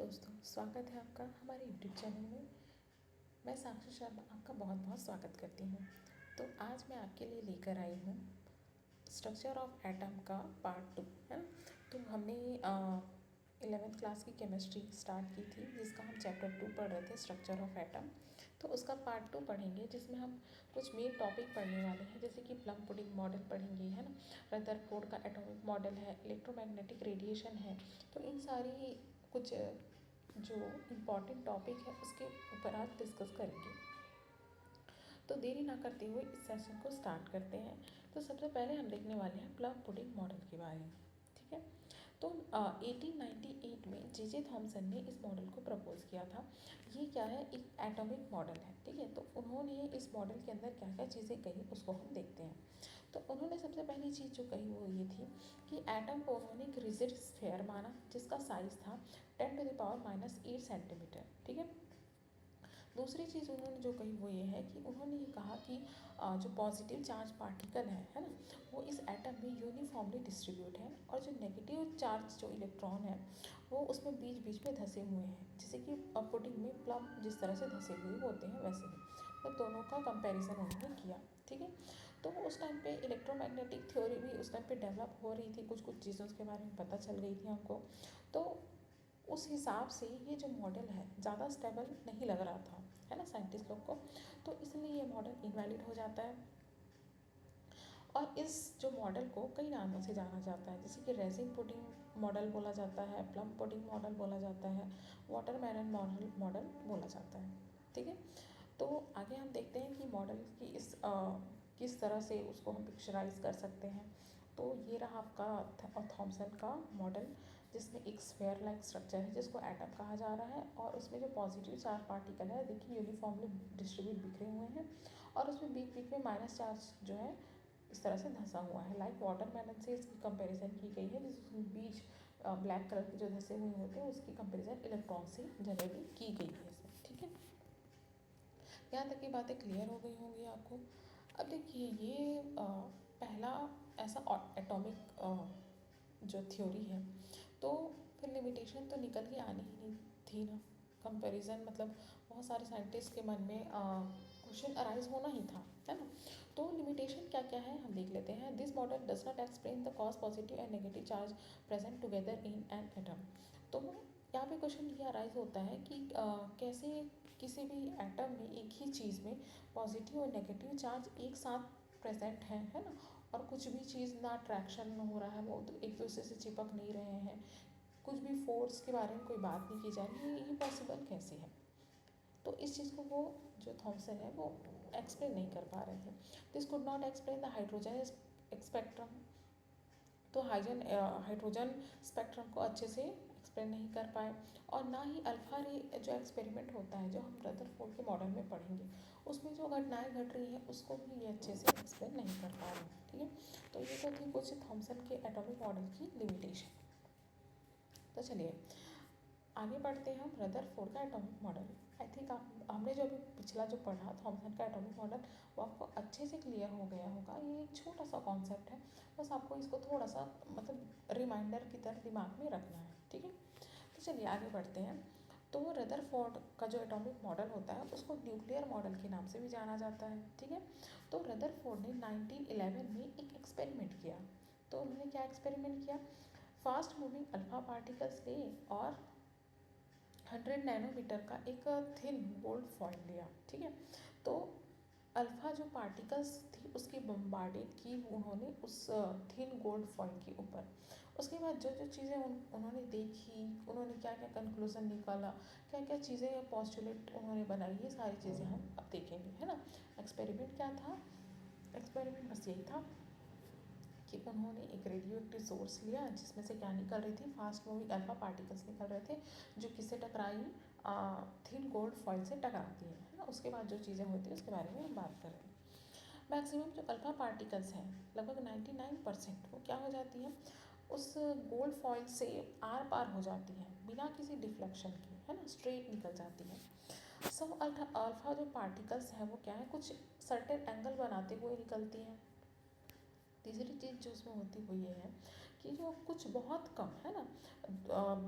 दोस्तों, स्वागत है आपका हमारे यूट्यूब चैनल में। मैं साक्षी शर्मा आपका बहुत बहुत स्वागत करती हूँ। तो आज मैं आपके लिए लेकर आई हूँ स्ट्रक्चर ऑफ एटम का पार्ट 2, है ना। तो हमने 11th क्लास की केमिस्ट्री स्टार्ट की थी, जिसका हम चैप्टर 2 पढ़ रहे थे, स्ट्रक्चर ऑफ एटम। तो उसका पार्ट 2 पढ़ेंगे, जिसमें हम कुछ मेन टॉपिक पढ़ने वाले हैं, जैसे कि प्लम पुडिंग मॉडल पढ़ेंगे, है ना। रदरफोर्ड का एटॉमिक मॉडल है, इलेक्ट्रोमैग्नेटिक रेडिएशन है। तो इन सारी कुछ जो इम्पॉर्टेंट टॉपिक है उसके ऊपर आज डिस्कस करेंगे। तो देरी ना करते हुए इस सेशन को स्टार्ट करते हैं। तो सबसे पहले हम देखने वाले हैं प्लम पुडिंग मॉडल के बारे में, ठीक है। तो 1898 में जे थॉमसन ने इस मॉडल को प्रपोज किया था। ये क्या है, एक एटॉमिक मॉडल है, ठीक है। तो उन्होंने इस मॉडल के अंदर क्या क्या चीज़ें कही उसको हम देखते हैं। तो उन्होंने सबसे पहली चीज़ जो कही वो ये थी कि एटम को उन्होंने एक रिजिड स्फेयर माना, जिसका साइज़ था 10⁻⁻8 सेंटीमीटर, ठीक है। दूसरी चीज़ उन्होंने जो कही वो ये है कि उन्होंने ये कहा कि जो पॉजिटिव चार्ज पार्टिकल है ना, वो इस एटम में यूनिफॉर्मली डिस्ट्रीब्यूट है, और जो नेगेटिव चार्ज जो इलेक्ट्रॉन है वो उसमें बीच बीच में धंसे हुए हैं, जैसे कि पुडिंग में प्लम जिस तरह से धंसे हुए होते हैं वैसे ही। तो दोनों का कंपैरिजन उन्होंने किया, ठीक है। तो उस टाइम पे इलेक्ट्रोमैग्नेटिक थ्योरी भी उस टाइम पे डेवलप हो रही थी, कुछ कुछ चीज़ों के बारे में पता चल गई थी हमको। तो उस हिसाब से ये जो मॉडल है ज़्यादा स्टेबल नहीं लग रहा था, है ना, साइंटिस्ट लोग को। तो इसलिए ये मॉडल इनवैलिड हो जाता है। और इस जो मॉडल को कई नामों से जाना जाता है, जैसे कि रेजिन पुडिंग मॉडल बोला जाता है, प्लम पुडिंग मॉडल बोला जाता है, वाटरमेलन मॉडल बोला जाता है, ठीक है। तो आगे हम देखते हैं कि मॉडल की किस तरह से उसको हम पिक्चराइज कर सकते हैं। तो ये रहा आपका थॉमसन का मॉडल, जिसमें एक स्फेयर लाइक स्ट्रक्चर है जिसको एटम कहा जा रहा है, और उसमें जो पॉजिटिव चार्ज पार्टिकल है, देखिए यूनिफॉर्मली डिस्ट्रीब्यूट बिखरे हुए हैं, और उसमें बीच बीच में माइनस चार्ज जो है इस तरह से धंसा हुआ है। लाइक वाटरमेलन से इसकी कंपैरिजन की गई है, जिसमें बीच ब्लैक कलर के जो धंसे हुए होते हैं उसकी कंपैरिजन इलेक्ट्रॉन से जनरली की गई है इसमें, ठीक है। यहाँ तक की बातें क्लियर हो गई होंगी आपको। अब देखिए ये पहला ऐसा एटॉमिक जो थ्योरी है, तो फिर लिमिटेशन तो निकल के आनी ही नहीं थी ना। कंपैरिजन मतलब बहुत सारे साइंटिस्ट के मन में क्वेश्चन अराइज होना ही था, है ना। तो लिमिटेशन क्या क्या है हम देख लेते हैं। This model does not explain the cause positive and negative charge present together in an atom. तो यहाँ पे क्वेश्चन ये अराइज होता है कि कैसे किसी भी एटम में एक ही चीज़ में पॉजिटिव और नेगेटिव चार्ज एक साथ प्रेजेंट है ना, और कुछ भी चीज़ ना अट्रैक्शन हो रहा है, वो एक दूसरे से चिपक नहीं रहे हैं, कुछ भी फोर्स के बारे में कोई बात नहीं की जा रही है, ये पॉसिबल कैसे है। तो इस चीज़ को वो जो थॉमसन है वो एक्सप्लेन नहीं कर पा रहे थे। This could not explain the hydrogen spectrum. तो हाइड्रोजन स्पेक्ट्रम को अच्छे से एक्सप्लेन नहीं कर पाए, और ना ही अल्फा रे जो एक्सपेरिमेंट होता है, जो हम रदरफोर्ड के मॉडल में पढ़ेंगे, उसमें जो घटनाएं घट रही हैं उसको भी ये अच्छे से एक्सप्लेन नहीं कर पा रहे, ठीक है। तो ये तो थी कुछ थॉमसन के एटॉमिक मॉडल की लिमिटेशन। तो चलिए आगे बढ़ते हैं हम रदरफोर्ड का एटॉमिक मॉडल। आई थिंक आप हमने जो अभी पिछला जो पढ़ा थॉमसन का एटॉमिक मॉडल, वो आपको अच्छे से क्लियर हो गया होगा। ये एक छोटा सा कॉन्सेप्ट है, बस आपको इसको थोड़ा सा मतलब रिमाइंडर की तरह दिमाग में रखना है, ठीक है। तो चलिए आगे बढ़ते हैं। तो रदरफोर्ड का जो एटॉमिक मॉडल होता है उसको न्यूक्लियर मॉडल के नाम से भी जाना जाता है, ठीक है। तो रदरफोर्ड ने 1911 में एक एक्सपेरिमेंट किया। तो उन्होंने क्या एक्सपेरिमेंट किया, फास्ट मूविंग अल्फा पार्टिकल्स ले और 100 नैनोमीटर का एक थिन गोल्ड फॉइल लिया, ठीक है। तो अल्फ़ा जो पार्टिकल्स थी उसकी बम्बार्डेड की उन्होंने उस थिन गोल्ड फॉइल के ऊपर। उसके बाद जो जो चीज़ें उन्होंने देखी, उन्होंने क्या क्या कंक्लूजन निकाला, क्या क्या चीज़ें पॉस्टुलेट उन्होंने बनाई, ये सारी चीज़ें हम अब देखेंगे, है ना। एक्सपेरिमेंट क्या था, एक्सपेरिमेंट बस यही था कि उन्होंने एक रेडियो एक्टिव सोर्स लिया, जिसमें से क्या निकल रही थी, फास्ट मूविंग अल्फा पार्टिकल्स निकल रहे थे, जो किससे टकराई, थिन गोल्ड फॉइल से टकराती है ना। उसके बाद जो चीज़ें होती हैं उसके बारे में हम बात कर रहे हैं। मैक्सिमम जो अल्फा पार्टिकल्स हैं लगभग 99% वो क्या हो जाती है, उस गोल्ड फॉइल से आर पार हो जाती है बिना किसी डिफ्लेक्शन के, है ना, स्ट्रेट निकल जाती है। सब अल्फा जो पार्टिकल्स हैं वो क्या है, कुछ सर्टेन एंगल बनाते हुए निकलती हैं। तीसरी चीज़ जो उसमें होती वो ये है कि जो कुछ बहुत कम है ना,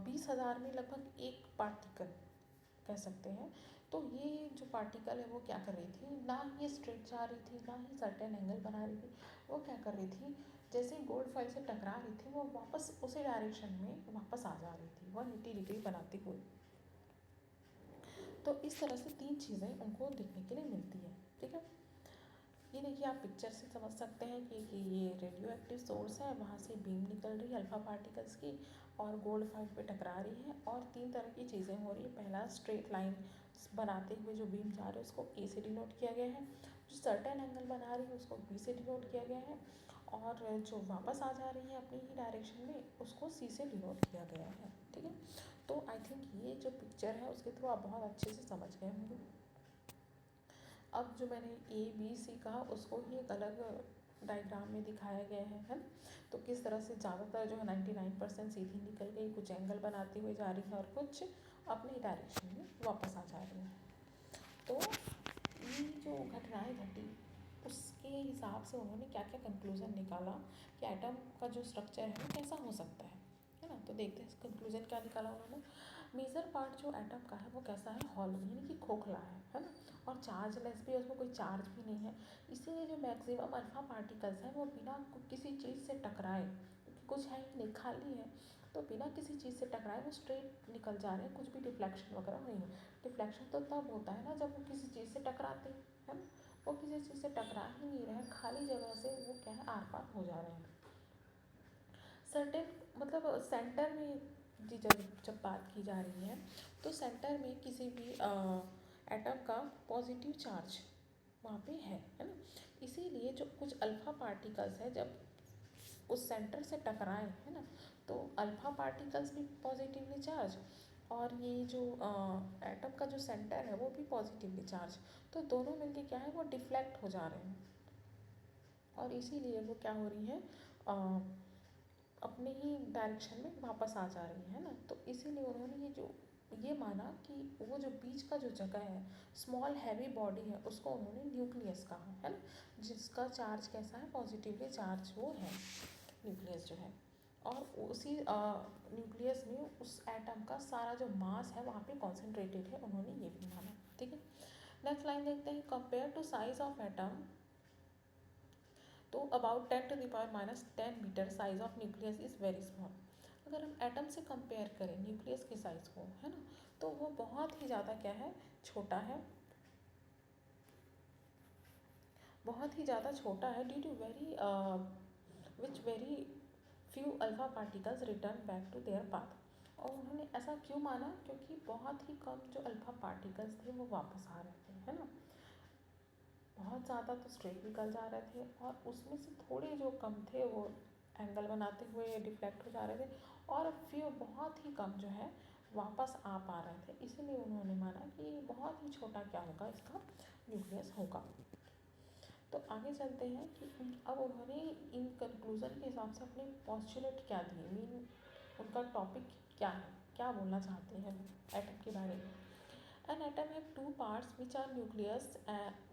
20,000 में लगभग एक पार्टिकल कह सकते हैं। तो ये जो पार्टिकल है वो क्या कर रही थी, ना ये स्ट्रेट जा रही थी ना ही सर्टेन एंगल बना रही थी, वो क्या कर रही थी, जैसे ही गोल्ड फॉइल से टकरा रही थी वो वापस उसी डायरेक्शन में वापस आ जा रही थी, 180 डिग्री बनाती हुई। तो इस तरह से 3 चीज़ें उनको देखने के लिए मिलती है। ठीक है, ये देखिए आप पिक्चर से समझ सकते हैं कि ये रेडियो एक्टिव सोर्स है, वहाँ से बीम निकल रही है अल्फ़ा पार्टिकल्स की और गोल्ड फाइल पे टकरा रही है, और 3 तरह की चीज़ें हो रही है। पहला, स्ट्रेट लाइन बनाते हुए जो बीम जा रहे हैं उसको ए से डिनोट किया गया है, जो सर्टेन एंगल बना रही है उसको बी से डिनोट किया गया है, और जो वापस आ जा रही है अपनी ही डायरेक्शन में उसको सी से डिनोट किया गया है। ठीक है, तो आई थिंक ये जो पिक्चर है उसके थ्रू आप बहुत अच्छे से समझ गए होंगे। अब जो मैंने ए बी सी कहा उसको ही एक अलग डायग्राम में दिखाया गया है ना। तो किस तरह से ज़्यादातर जो है 99% सीधी निकल गई, कुछ एंगल बनाती हुई जा रही है और कुछ अपनी डायरेक्शन में वापस आ जा रही है। तो ये जो घटनाएं घटी उसके हिसाब से उन्होंने क्या क्या कंक्लूज़न निकाला कि एटम का जो स्ट्रक्चर है वो कैसा हो सकता है ना। तो देखते हैं कंक्लूज़न क्या निकाला उन्होंने। मेजर पार्ट जो एटम का है वो कैसा है, हॉलो यानी कि खोखला है ना, और चार्जलेस भी है, उसमें कोई चार्ज भी नहीं है। इसीलिए जो मैक्सिमम अल्फा पार्टिकल्स हैं वो बिना किसी चीज़ से टकराए, कुछ है ही नहीं, खाली है, तो बिना किसी चीज़ से टकराए वो स्ट्रेट निकल जा रहे हैं, कुछ भी डिफ्लेक्शन वगैरह नहीं है। डिफ्लेक्शन तो तब होता है ना जब वो किसी चीज़ से टकराते हैं, है ना। वो किसी चीज़ से टकरा ही नहीं रहे हैं, खाली जगह से वो क्या है आर पार हो जा रहे हैं। सर्टेन मतलब सेंटर में जी, जब बात की जा रही है तो सेंटर में किसी भी एटम का पॉजिटिव चार्ज वहाँ पे है ना। इसीलिए जो कुछ अल्फा पार्टिकल्स है जब उस सेंटर से टकराए है ना, तो अल्फा पार्टिकल्स भी पॉजिटिवली चार्ज, और ये जो एटम का जो सेंटर है वो भी पॉजिटिवली चार्ज, तो दोनों मिलके क्या है वो डिफ्लेक्ट हो जा रहे हैं, और इसीलिए वो क्या हो रही है अपने ही डायरेक्शन में वापस आ जा रही है ना। तो इसीलिए उन्होंने ये माना कि वो जो बीच का जो जगह है, स्मॉल हैवी बॉडी है, उसको उन्होंने न्यूक्लियस कहा है ना, जिसका चार्ज कैसा है, पॉजिटिवली चार्ज वो है न्यूक्लियस जो है, और उसी न्यूक्लियस में उस एटम का सारा जो मास है वहाँ पे कॉन्सेंट्रेटेड है, उन्होंने ये भी माना। ठीक है, नेक्स्ट लाइन देखते हैं, compare to size of atom, तो about 10⁻⁻10 meter size of nucleus is very small. अगर हम एटम से कंपेयर करें न्यूक्लियस के साइज़ को, है ना, तो वो बहुत ही ज़्यादा क्या है, छोटा है, बहुत ही ज़्यादा छोटा है, due to very few alpha particles return back to their path. और उन्होंने ऐसा क्यों माना, क्योंकि बहुत ही कम जो अल्फा पार्टिकल्स थे वो वापस आ रहे थे, है ना। बहुत ज़्यादा तो स्ट्रेट निकल जा रहे थे, और उसमें से थोड़े जो कम थे वो एंगल बनाते हुए डिफ्लेक्ट हो जा रहे थे, और फिर बहुत ही कम जो है वापस आ पा रहे थे। इसीलिए उन्होंने माना कि बहुत ही छोटा क्या होगा, इसका न्यूक्लियस होगा। तो आगे चलते हैं कि अब उन्होंने इन कंक्लूज़न के हिसाब से अपने पॉस्टुलेट क्या दिए, मीन उनका टॉपिक क्या है, क्या बोलना चाहते हैं एटम के बारे में। An atom have two parts which are nucleus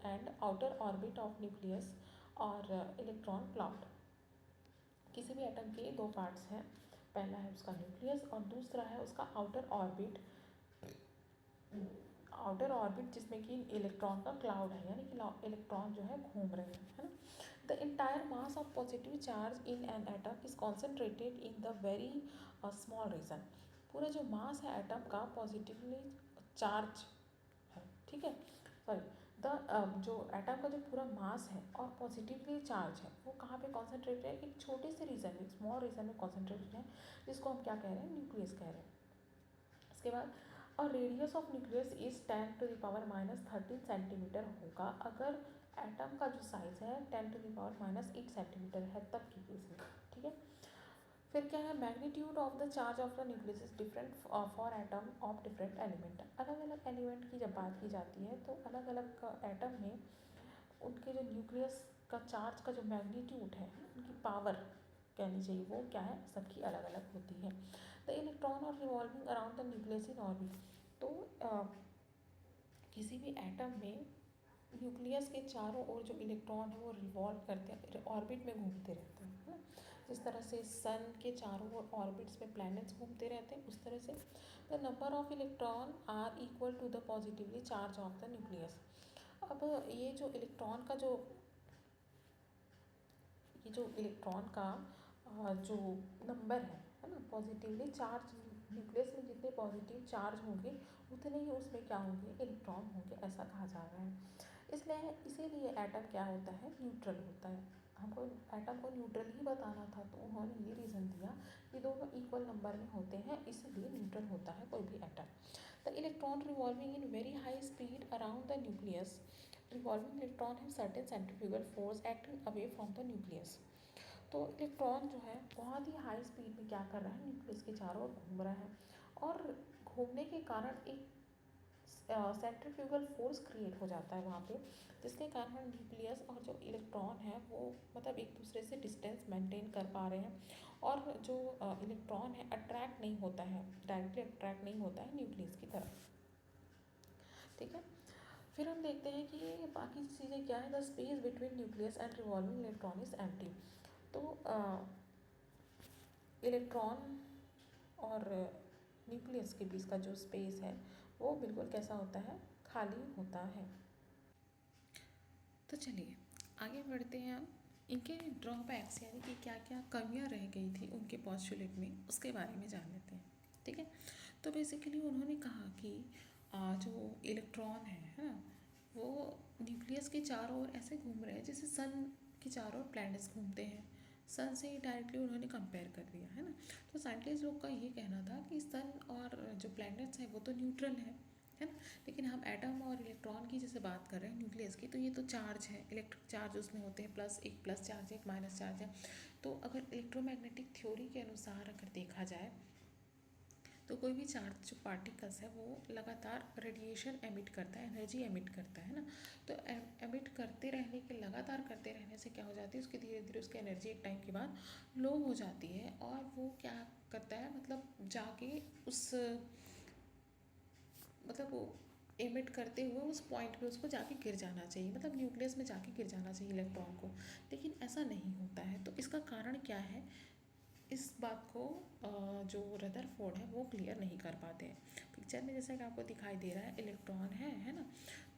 and outer orbit of nucleus और इलेक्ट्रॉन क्लाउड। किसी भी एटम के दो पार्ट्स हैं, पहला है उसका न्यूक्लियस और दूसरा है उसका आउटर ऑर्बिट, जिसमें कि इलेक्ट्रॉन का क्लाउड है, यानी कि इलेक्ट्रॉन जो है घूम रहे हैं, है ना। The entire mass of positive charge in an atom is concentrated in the very small region. पूरा जो मास है एटम का पॉजिटिवली चार्ज है, ठीक है, सॉरी, जो एटम का जो पूरा मास है और पॉजिटिवली चार्ज है वो कहाँ पे कॉन्सेंट्रेटेड है, एक छोटे से रीजन में, स्मॉल रीजन में कॉन्सेंट्रेटेड है, जिसको हम क्या कह रहे हैं, न्यूक्लियस कह रहे हैं। इसके बाद और radius of nucleus is 10⁻⁻13 centimetre होगा अगर एटम का जो साइज है 10⁻⁻8 सेंटीमीटर है तब की केस में। ठीक है, फिर क्या है, magnitude of the charge of the nucleus is different for atom of different element. अलग अलग एलिमेंट की जब बात की जाती है तो अलग अलग एटम में उनके जो न्यूक्लियस का चार्ज का जो मैग्नीट्यूड है, उनकी पावर कहनी चाहिए, वो क्या है, सबकी अलग अलग होती है। The electron are revolving around the nucleus in orbit. तो किसी भी एटम में न्यूक्लियस के चारों ओर जो इलेक्ट्रॉन है वो रिवॉल्व करते हैं, ऑर्बिट में घूमते रहते हैं, है ना। जिस तरह से सन के चारों ओर ऑर्बिट्स में प्लैनेट्स घूमते रहते हैं, उस तरह से the number of electron are equal to the positively charge of the nucleus. अब ये जो इलेक्ट्रॉन का जो नंबर है ना, पॉजिटिवली चार्ज न्यूक्लियस में जितने पॉजिटिव चार्ज होंगे उतने ही उसमें क्या होंगे, इलेक्ट्रॉन होंगे, ऐसा कहा जा रहा है। इसलिए इसीलिए एटम क्या होता है, न्यूट्रल होता है। हमको एटम को न्यूट्रल ही बताना था, तो उन्होंने ये रीज़न दिया कि दोनों इक्वल नंबर में होते हैं, इसलिए न्यूट्रल होता है कोई भी atom. The electron revolving in very high speed around the nucleus, revolving electron have certain centrifugal force acting away from the nucleus. तो इलेक्ट्रॉन जो है बहुत ही हाई स्पीड में क्या कर रहा है, न्यूक्लियस के चारों ओर घूम रहा है, और घूमने के कारण एक सेंट्रीफ्यूगल फोर्स क्रिएट हो जाता है वहाँ पे, जिसके कारण न्यूक्लियस और जो इलेक्ट्रॉन है वो मतलब एक दूसरे से डिस्टेंस मेंटेन कर पा रहे हैं, और जो इलेक्ट्रॉन है अट्रैक्ट नहीं होता है, डायरेक्टली अट्रैक्ट नहीं होता है न्यूक्लियस की तरफ। ठीक है, फिर हम देखते हैं कि बाकी चीज़ें क्या है। The space between nucleus and revolving electron is empty. तो इलेक्ट्रॉन और न्यूक्लियस के बीच का जो स्पेस है वो बिल्कुल कैसा होता है, खाली होता है। तो चलिए आगे बढ़ते हैं हम इनके ड्रॉबैक्स यानी कि क्या क्या कमियां रह गई थी उनके पॉस्टुलेट में, उसके बारे में जान लेते हैं। ठीक है, तो बेसिकली उन्होंने कहा कि जो इलेक्ट्रॉन है ना, वो न्यूक्लियस के चारों ओर ऐसे घूम रहे हैं जैसे सन के चारों ओर प्लैनेट्स घूमते हैं। सन से ही डायरेक्टली उन्होंने कंपेयर कर दिया है ना। तो साइंटिस्ट लोग का ये कहना था कि सन और जो प्लैनेट्स हैं वो तो न्यूट्रल है ना, लेकिन हम एटम और इलेक्ट्रॉन की जैसे बात कर रहे हैं न्यूक्लियस की, तो ये तो चार्ज है, इलेक्ट्रिक चार्ज उसमें होते हैं, एक प्लस चार्ज है, एक माइनस चार्ज है। तो अगर इलेक्ट्रोमैग्नेटिक थ्योरी के अनुसार अगर देखा जाए तो कोई भी चार्ज जो पार्टिकल्स है वो लगातार रेडिएशन एमिट करता है, एनर्जी एमिट करता है ना। तो एमिट करते रहने के लगातार करते रहने से क्या हो जाती है, उसकी धीरे धीरे उसकी एनर्जी एक टाइम के बाद लो हो जाती है, और वो क्या करता है मतलब जाके उस मतलब वो एमिट करते हुए उस पॉइंट पे उसको जाके गिर जाना चाहिए, मतलब न्यूक्लियस में जाके गिर जाना चाहिए इलेक्ट्रॉन को, लेकिन ऐसा नहीं होता है। तो इसका कारण क्या है, इस बात को जो रदरफोर्ड है वो क्लियर नहीं कर पाते हैं। पिक्चर में जैसा कि आपको दिखाई दे रहा है, इलेक्ट्रॉन है ना,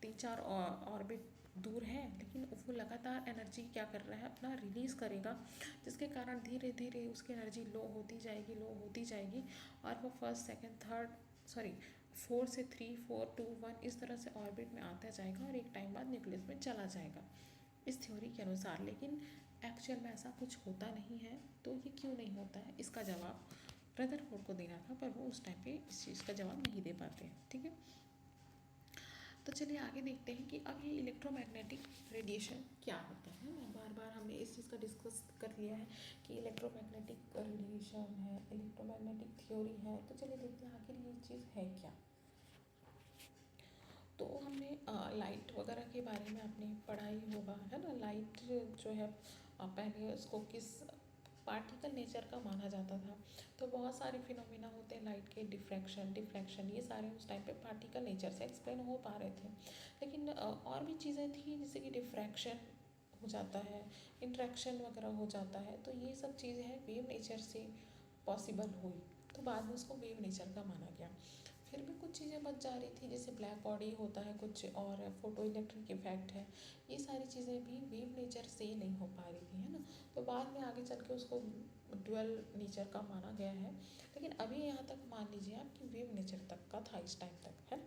3-4 ऑर्बिट दूर है, लेकिन वो लगातार एनर्जी क्या कर रहा है, अपना रिलीज़ करेगा, जिसके कारण धीरे धीरे उसकी एनर्जी लो होती जाएगी, और वो फर्स्ट सेकंड थर्ड 4 से 3 4 2 1 इस तरह से ऑर्बिट में आता जाएगा, और एक टाइम बाद न्यूक्लियस में चला जाएगा इस थ्योरी के अनुसार। लेकिन एक्चुअल में ऐसा कुछ होता नहीं है। तो ये क्यों नहीं होता है, इसका जवाब रदरफोर्ड को देना था, पर वो उस टाइम पे इस चीज़ का जवाब नहीं दे पाते हैं। ठीक है, तो चलिए आगे देखते हैं कि अब ये इलेक्ट्रोमैग्नेटिक रेडिएशन क्या होता है। बार बार हमने इस चीज़ का डिस्कस कर लिया है कि इलेक्ट्रोमैग्नेटिक रेडिएशन है, इलेक्ट्रोमैग्नेटिक थ्योरी है। तो चलिए देखते हैं आखिर ये चीज़ है क्या। तो हमने लाइट वगैरह के बारे में आपने पढ़ा ही होगा, है ना। लाइट जो है पहले उसको किस पार्टिकल नेचर का माना जाता था। तो बहुत सारे फिनोमिना होते हैं लाइट के, डिफ्रैक्शन, ये सारे उस टाइम पे पार्टिकल नेचर से एक्सप्लेन हो पा रहे थे। लेकिन और भी चीज़ें थी, जैसे कि डिफ्रैक्शन हो जाता है, इंट्रैक्शन वगैरह हो जाता है। तो ये सब चीज़ें हैं वेव नेचर से पॉसिबल हुई, तो बाद में उसको वेव नेचर का माना गया। फिर भी कुछ चीज़ें बच जा रही थी, जैसे ब्लैक बॉडी होता है कुछ, और फोटो इलेक्ट्रिक इफेक्ट है, ये सारी चीज़ें भी वेव नेचर से नहीं हो पा रही थी, है ना। तो बाद में आगे चल के उसको ड्यूअल नेचर का माना गया है, लेकिन अभी यहाँ तक मान लीजिए आप कि वेव नेचर तक का था इस टाइम तक, है ना।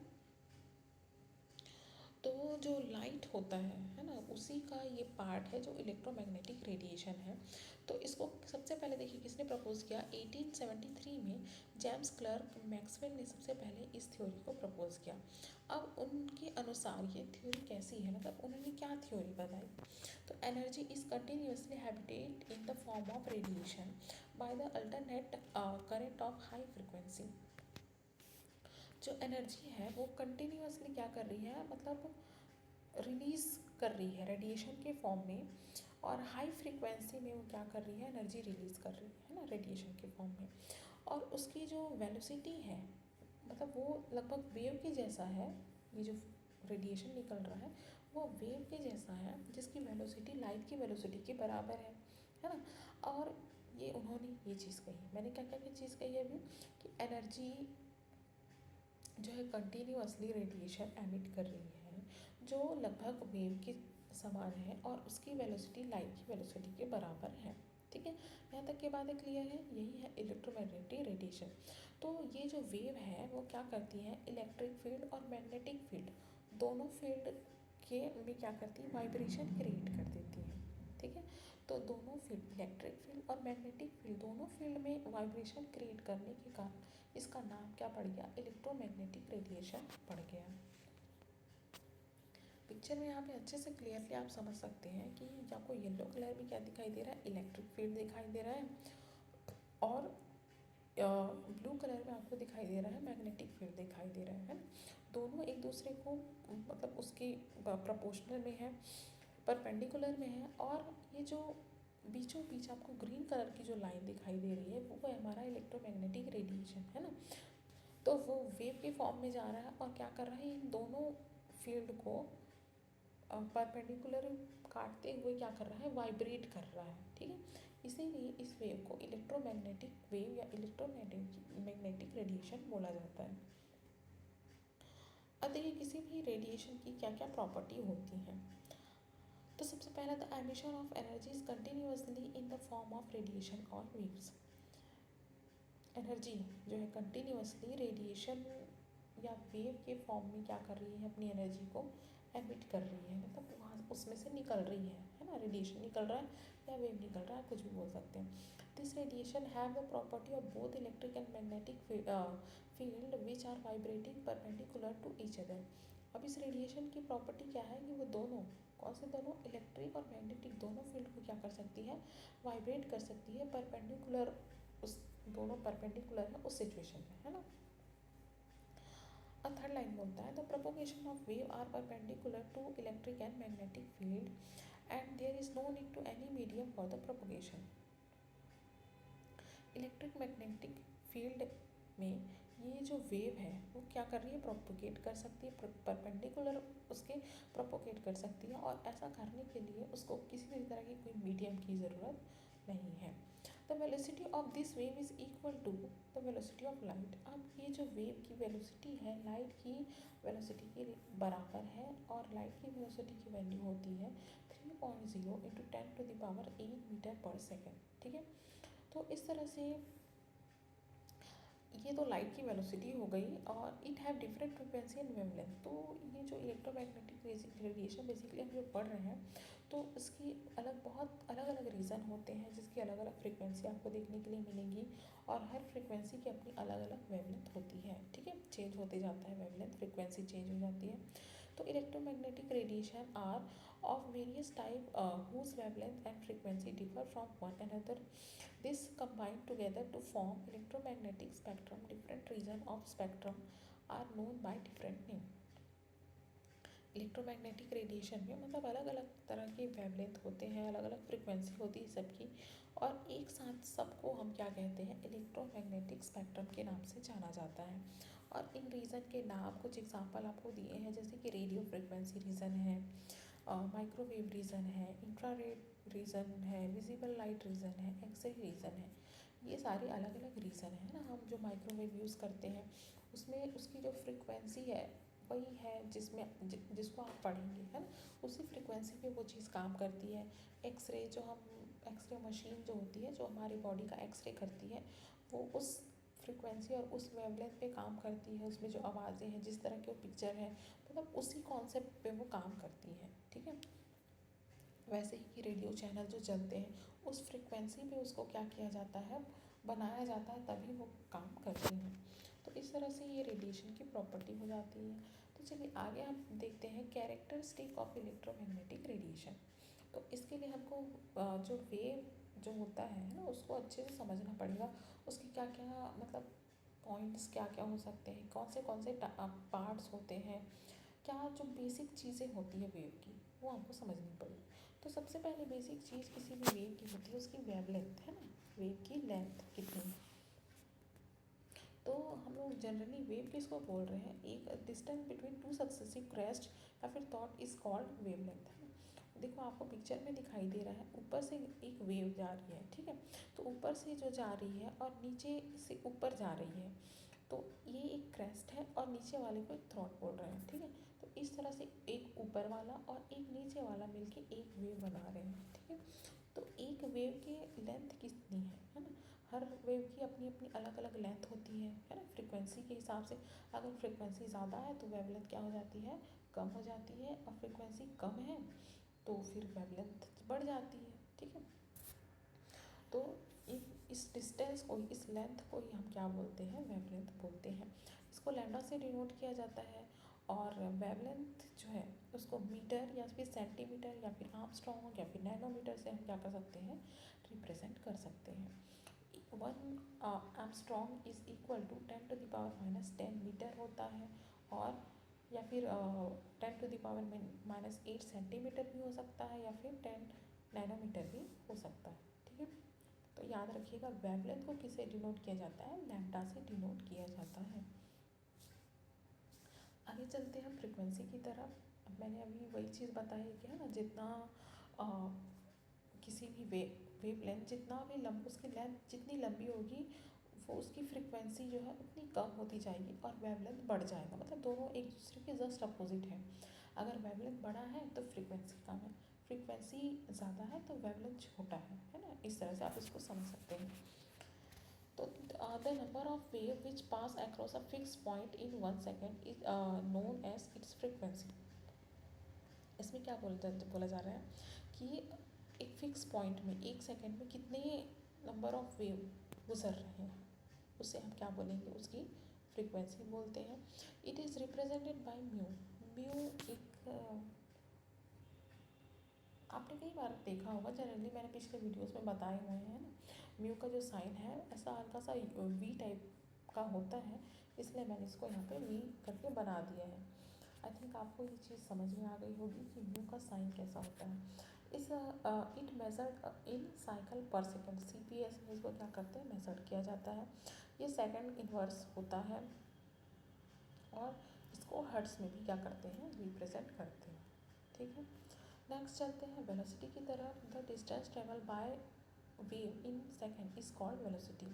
तो जो लाइट होता है ना, उसी का ये पार्ट है जो इलेक्ट्रोमैग्नेटिक रेडिएशन है। तो इसको सबसे पहले देखिए किसने प्रपोज किया, 1873 में जेम्स क्लर्क मैक्सवेल ने सबसे पहले इस थ्योरी को प्रपोज किया। अब उनके अनुसार ये थ्योरी कैसी है, मतलब उन्होंने क्या थ्योरी बताई। तो energy is continuously habitat in the form of radiation by the alternate current of high frequency. जो एनर्जी है वो कंटिन्यूसली क्या कर रही है, मतलब रिलीज़ कर रही है रेडिएशन के फॉर्म में, और हाई फ्रीक्वेंसी में वो क्या कर रही है, एनर्जी रिलीज़ कर रही है ना, रेडिएशन के फॉर्म में। और उसकी जो वेलोसिटी है, मतलब वो लगभग वेव के जैसा है। ये जो रेडिएशन निकल रहा है वो वेव के जैसा है, जिसकी वेलोसिटी लाइट की वेलोसिटी के बराबर है ना। और ये उन्होंने ये चीज़ कही। मैंने क्या क्या चीज़ कही अभी कि एनर्जी जो है कंटिन्यूअसली रेडिएशन एमिट कर रही है जो लगभग वेव के समान है और उसकी वेलोसिटी लाइट की वेलोसिटी के बराबर है। ठीक है, यहाँ तक की बातें क्लियर है। यही है इलेक्ट्रोमैग्नेटिक रेडिएशन। तो ये जो वेव है वो क्या करती है, इलेक्ट्रिक फील्ड और मैग्नेटिक फील्ड दोनों फील्ड के में क्या करती है, वाइब्रेशन क्रिएट कर देती है। ठीक है, तो दोनों फील्ड इलेक्ट्रिक फील्ड और मैग्नेटिक फील्ड दोनों फील्ड में वाइब्रेशन क्रिएट करने के कारण इसका नाम क्या पड़ गया, इलेक्ट्रोमैग्नेटिक रेडिएशन पड़ गया। पिक्चर में यहाँ पे अच्छे से क्लियरली आप समझ सकते हैं कि आपको येलो कलर में क्या दिखाई दे रहा है, इलेक्ट्रिक फील्ड दिखाई दे रहा है और ब्लू कलर में आपको दिखाई दे रहा है मैग्नेटिक फील्ड दिखाई दे रहा है। दोनों एक दूसरे को मतलब उसके प्रोपोर्शनल में है, परपेंडिकुलर में है। और ये जो बीचों बीच आपको ग्रीन कलर की जो लाइन दिखाई दे रही है वो है हमारा इलेक्ट्रोमैग्नेटिक रेडिएशन, है ना। तो वो वेव के फॉर्म में जा रहा है और क्या कर रहा है, इन दोनों फील्ड को परपेंडिकुलर काटते हुए क्या कर रहा है, वाइब्रेट कर रहा है। ठीक है, इसीलिए इस वेव को इलेक्ट्रोमैग्नेटिक वेव या इलेक्ट्रोमैग्नेटिक रेडिएशन बोला जाता है। अब देखिए किसी भी रेडिएशन की क्या क्या प्रॉपर्टी होती हैं। तो सबसे पहला the emission of energy is continuously in the form of radiation और वेव्स। एनर्जी जो है कंटिन्यूअसली रेडिएशन या वेव के फॉर्म में क्या कर रही है, अपनी एनर्जी को एमिट कर रही है, मतलब वहाँ उसमें से निकल रही है ना। रेडिएशन निकल रहा है या वेव निकल रहा है, कुछ भी बोल सकते हैं। This radiation have the property of both electric and magnetic field which are vibrating perpendicular to each other. अब इस रेडिएशन की प्रॉपर्टी क्या है कि वो दोनों, कौन से दोनों, इलेक्ट्रिक और मैग्नेटिक दोनों फील्ड को क्या कर सकती है, वाइब्रेट कर सकती है परपेंडिकुलर, उस दोनों परपेंडिकुलर है उस सिचुएशन में, है ना। थर्ड लाइन बोलता है the propagation of wave are perpendicular to electric and magnetic field and there is no need to any medium for the propagation. Electric magnetic field में ये जो वेव है वो क्या कर रही है, प्रोपोगेट कर सकती है, परपेंडिकुलर उसके प्रोपोगेट कर सकती है। और ऐसा करने के लिए उसको किसी भी तरह की कोई मीडियम की ज़रूरत नहीं है। The velocity of this wave is equal to the velocity of light. अब ये जो वेव की वेलोसिटी है लाइट की वेलोसिटी के बराबर है और लाइट की वेलोसिटी की वैल्यू होती है 3.0 इंटू 10⁸ मीटर पर सेकेंड। ठीक है, तो इस तरह से ये तो लाइट की वेलोसिटी हो गई और it have different frequency and wavelength. तो ये जो इलेक्ट्रोमैग्नेटिक रेडिएशन बेसिकली हम जो पढ़ रहे हैं तो इसकी बहुत अलग अलग रीज़न होते हैं जिसकी अलग अलग फ्रिक्वेंसी आपको देखने के लिए मिलेंगी और हर फ्रिक्वेंसी की अपनी अलग अलग वेवलेंथ होती है। ठीक है, चेंज होते जाता है वेवलेंथ, फ्रिक्वेंसी चेंज हो जाती है। तो electromagnetic radiation are of various type whose wavelength and frequency differ from one another. This combined together to form electromagnetic spectrum. Different region of spectrum are known by different name. Electromagnetic radiation में मतलब अलग अलग तरह के wavelength होते हैं, अलग अलग फ्रिक्वेंसी होती है सबकी, और एक साथ सबको हम क्या कहते हैं, इलेक्ट्रोमैग्नेटिक स्पेक्ट्रम के नाम से जाना जाता है। और इन रीजन के नाम कुछ एग्जांपल आपको दिए हैं, जैसे कि रेडियो फ्रिक्वेंसी रीजन है, माइक्रोवेव रीजन है, इंफ्रारेड रीजन है, विजिबल लाइट रीजन है, एक्सरे रीजन है। ये सारे अलग अलग रीजन है ना। हम जो माइक्रोवेव यूज़ करते हैं उसमें उसकी जो फ्रिक्वेंसी है वही है जिसको आप पढ़ेंगे, है ना, उसी फ्रिक्वेंसी पे वो चीज़ काम करती है। एक्सरे जो हम एक्सरे मशीन जो होती है जो हमारी बॉडी का एक्सरे करती है वो उस फ्रिक्वेंसी और उस वेवलेंथ पे काम करती है। उसमें जो आवाज़ें हैं, जिस तरह की वो पिक्चर है, मतलब उसी कॉन्सेप्ट पे वो काम करती है। ठीक है, वैसे ही कि रेडियो चैनल जो चलते हैं उस फ्रिक्वेंसी पे उसको क्या किया जाता है, बनाया जाता है, तभी वो काम करती हैं। तो इस तरह से ये रेडिएशन की प्रॉपर्टी हो जाती है। तो चलिए आगे हम देखते हैं कैरेक्टरिस्टिक ऑफ इलेक्ट्रोमैग्नेटिक रेडिएशन। तो इसके लिए हमको जो वेव जो होता है ना उसको अच्छे से समझना पड़ेगा। उसके क्या क्या मतलब पॉइंट्स क्या क्या हो सकते हैं, कौन से पार्ट्स होते हैं, क्या जो बेसिक चीज़ें होती है वेव की वो हमको समझनी पड़ेगी। तो सबसे पहले बेसिक चीज़ किसी भी वेव की होती है उसकी वेवलेंथ, है ना, वेव की लेंथ कितनी है। तो हम लोग जनरली वेव किसको बोल रहे हैं, एक distance between two successive crest या फिर थॉट इज कॉल्ड वेवलेंथ, है ना। देखो आपको पिक्चर में दिखाई दे रहा है, ऊपर से एक वेव जा रही है, ठीक है। तो ऊपर से जो जा रही है और नीचे से ऊपर जा रही है, तो ये एक क्रेस्ट है और नीचे वाले को एक थ्रॉट बोल रहे हैं, ठीक है। तो इस तरह से एक ऊपर वाला और एक नीचे वाला मिलके एक वेव बना रहे हैं, ठीक है। तो एक वेव की लेंथ कितनी है ना। हर वेव की अपनी अपनी अलग अलग लेंथ होती है ना, फ्रिक्वेंसी के हिसाब से। अगर फ्रिक्वेंसी ज़्यादा है तो वेवलेंथ क्या हो जाती है, कम हो जाती है, और फ्रिक्वेंसी कम है तो फिर वेवलेंथ बढ़ जाती है, ठीक है। तो इस डिस्टेंस को, इस लेंथ को ही हम क्या बोलते हैं, वेवलेंथ बोलते हैं। इसको लैम्डा से डिनोट किया जाता है। और वेवलेंथ जो है उसको मीटर या फिर सेंटीमीटर या फिर आर्मस्ट्रॉन्ग या फिर नैनोमीटर से हम क्या कर सकते हैं, रिप्रेजेंट कर सकते हैं। 1 angstrom is equal to 10⁻⁻10 metre होता है। और या फिर 10⁻⁻8 सेंटीमीटर भी हो सकता है, या फिर 10 नैनोमीटर भी हो सकता है, ठीक है। तो याद रखिएगा, वेवलेंथ को किससे डिनोट किया जाता है, लैम्डा से डिनोट किया जाता है। आगे चलते हैं फ्रिक्वेंसी की तरफ। अब मैंने अभी वही चीज़ बताई कि है ना, जितना किसी भी वेव लेंथ जितना भी उसकी लेंथ जितनी लंबी होगी, वो उसकी फ्रिक्वेंसी जो है उतनी कम होती जाएगी और वेवलेंथ बढ़ जाएगा। मतलब दोनों एक दूसरे के जस्ट अपोजिट है। अगर वेवलेंथ बड़ा है तो फ्रिक्वेंसी कम है, फ्रिक्वेंसी ज़्यादा है तो वेवलेंथ छोटा है ना। इस तरह से आप इसको समझ सकते हैं। तो the number of wave which pass across a fix point in 1 second is known as its frequency. इसमें क्या बोला जा रहा है कि एक फिक्स पॉइंट में 1 सेकेंड में कितने नंबर ऑफ वेव गुजर रहे हैं, उसे हम क्या बोलेंगे, उसकी फ्रिक्वेंसी बोलते हैं। It is represented by mu. Mu एक आपने कई बार देखा होगा, जनरली मैंने पिछले वीडियोस में बताए हुए हैं ना। म्यू का जो साइन है ऐसा हल्का सा वी टाइप का होता है, इसलिए मैंने इसको यहाँ पे वी करके बना दिया है। आई थिंक आपको ये चीज़ समझ में आ गई होगी कि म्यू का साइन कैसा होता है। इस इट मेजर्ड इन साइकिल पर सेकेंड, CPS में इसको क्या करते हैं, मेजर्ड किया जाता है। ये सेकेंड इनवर्स होता है और इसको हर्ट्स में भी क्या करते हैं, रिप्रेजेंट करते हैं, ठीक है। नेक्स्ट चलते हैं वेलोसिटी की तरफ। The distance travel by wave in second is called velocity.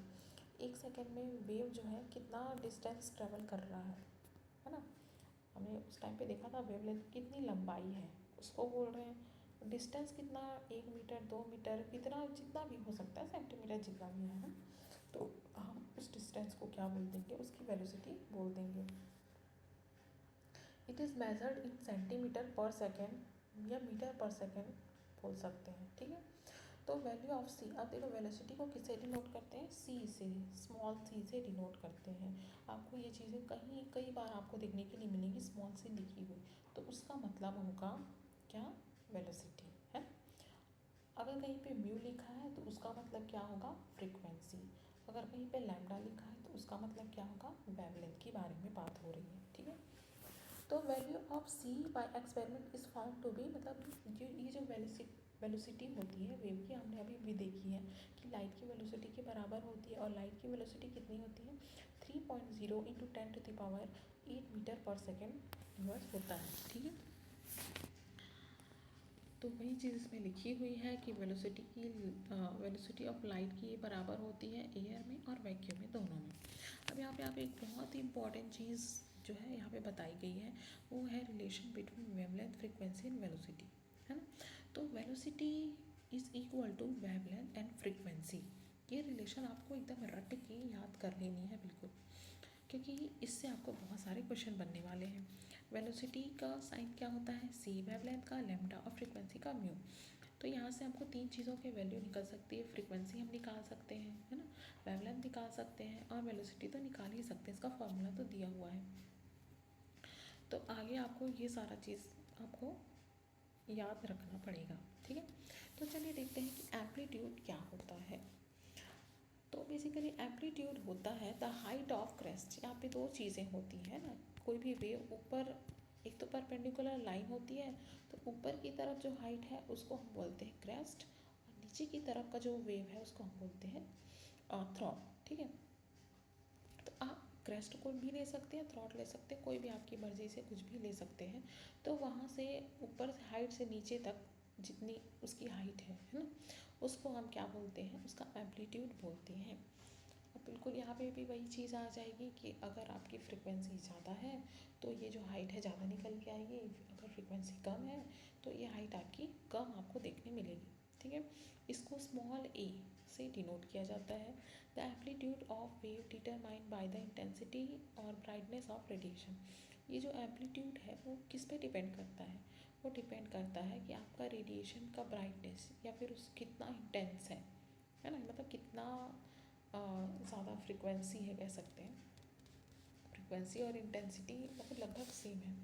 1 second में वेव जो है कितना डिस्टेंस ट्रेवल कर रहा है ना। हमने उस टाइम पे देखा था वेवलेंथ कितनी लंबाई है उसको बोल रहे हैं। डिस्टेंस कितना, 1 मीटर 2 मीटर कितना, जितना भी हो सकता है, सेंटीमीटर जितना भी है ना। तो हम उस डिस्टेंस को क्या बोल देंगे, उसकी वेलोसिटी बोल देंगे। It is measured in centimetre पर सेकेंड या मीटर पर सेकेंड बोल सकते हैं, ठीक है। तो वैल्यू ऑफ सी, अब देखो वेलोसिटी को किससे डिनोट करते हैं, सी से, स्मॉल सी से डिनोट करते हैं। आपको ये चीज़ें कई बार आपको देखने के लिए मिलेंगी स्मॉल सी लिखी हुई, तो उसका मतलब होगा क्या, वेलोसिटी है। अगर कहीं पे म्यू लिखा है तो उसका मतलब क्या होगा, फ्रिक्वेंसी। अगर कहीं पे लैम्डा लिखा है तो उसका मतलब क्या होगा, वेवलेंथ के बारे में बात हो रही है, ठीक है। तो value of c by experiment is found to be, मतलब ये जो वेलोसिटी होती है वेव की, हमने अभी भी देखी है कि लाइट की वेलोसिटी के बराबर होती है। और लाइट की वेलोसिटी कितनी होती है, 3.0 × 10⁸ मीटर पर सेकेंड इनवर्स होता है, ठीक है। तो वही चीज़ इसमें लिखी हुई है कि वेलोसिटी ऑफ लाइट की बराबर होती है एयर में और वैक्यूम में, दोनों में। अब यहाँ पे आप एक बहुत ही इंपॉर्टेंट चीज़ जो है यहाँ पे बताई गई है, वो है relation between wavelength, frequency and velocity, है ना। तो velocity is equal to wavelength and frequency. ये रिलेशन आपको एकदम रट के याद कर लेनी है बिल्कुल, क्योंकि इससे आपको बहुत सारे क्वेश्चन बनने वाले हैं। वेलोसिटी का साइन क्या होता है, सी, वेवलेंथ का लैम्डा और फ्रिक्वेंसी का म्यू। तो यहाँ से हमको 3 चीज़ों के वैल्यू निकल सकती है। फ्रिक्वेंसी हम निकाल सकते हैं, है ना, वेवलेंथ निकाल सकते हैं और वेलोसिटी तो निकाल ही सकते हैं, इसका फॉर्मूला तो दिया हुआ है। तो आगे आपको ये सारा चीज़ आपको याद रखना पड़ेगा, ठीक है। तो चलिए देखते हैं कि एम्पलीट्यूड क्या होता है। तो बेसिकली एम्पलीट्यूड होता है द हाइट ऑफ क्रेस्ट। यहाँ पे 2 चीज़ें होती हैं ना, कोई भी वेव ऊपर, एक तो परपेंडिकुलर लाइन होती है, तो ऊपर की तरफ जो हाइट है उसको हम बोलते हैं क्रेस्ट, और नीचे की तरफ का जो वेव है उसको हम बोलते हैं थ्रॉट, ठीक है। तो आप क्रेस्ट को भी ले सकते हैं, थ्रॉट ले सकते हैं, कोई भी आपकी मर्ज़ी से कुछ भी ले सकते हैं। तो वहाँ से ऊपर से हाइट से नीचे तक जितनी उसकी हाइट है ना, उसको हम क्या बोलते हैं, उसका एम्पलीट्यूड बोलते हैं। अब बिल्कुल यहाँ पे भी वही चीज़ आ जाएगी कि अगर आपकी फ्रिक्वेंसी ज़्यादा है तो ये जो हाइट है ज़्यादा निकल के आएगी, अगर फ्रिक्वेंसी कम है तो ये हाइट आपकी कम आपको देखने मिलेगी। ठीक है, इसको स्मॉल a से डिनोट किया जाता है। The amplitude of wave determined by the intensity और ब्राइटनेस ऑफ रेडिएशन। ये जो एम्पलीट्यूड है वो किस पे डिपेंड करता है, वो डिपेंड करता है कि आपका रेडिएशन का ब्राइटनेस या फिर उस कितना इंटेंस है ना, मतलब कितना ज़्यादा फ्रिक्वेंसी है कह सकते हैं। फ्रिक्वेंसी और इंटेंसिटी मतलब लगभग सेम है।